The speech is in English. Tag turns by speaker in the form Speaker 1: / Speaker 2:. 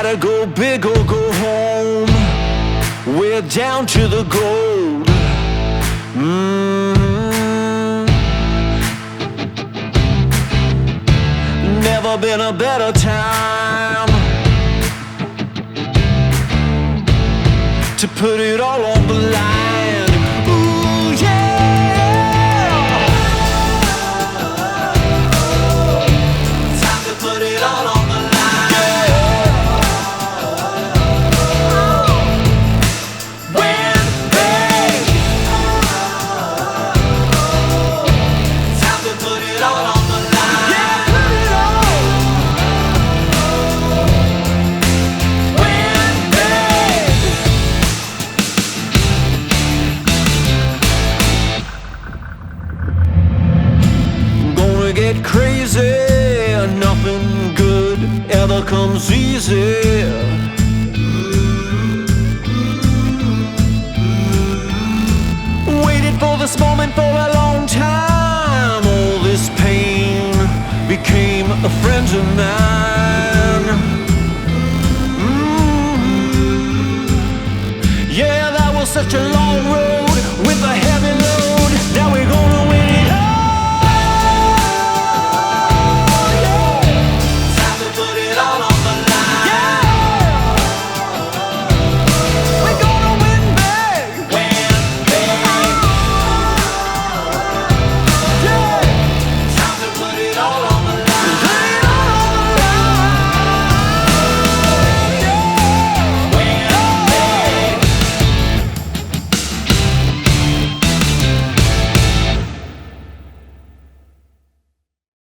Speaker 1: gotta go big or go home. We're down to the gold. Never been a better time to put it all on the line. Ooh, yeah. Time to put it all on the line. Yeah. Win big. Time to put it all on the line. Yeah, put it all. Win big. Gonna get crazy. Nothing good ever comes easy. Waited for this moment for a long time. All this pain became a friend of mine. Yeah, that was such a long road.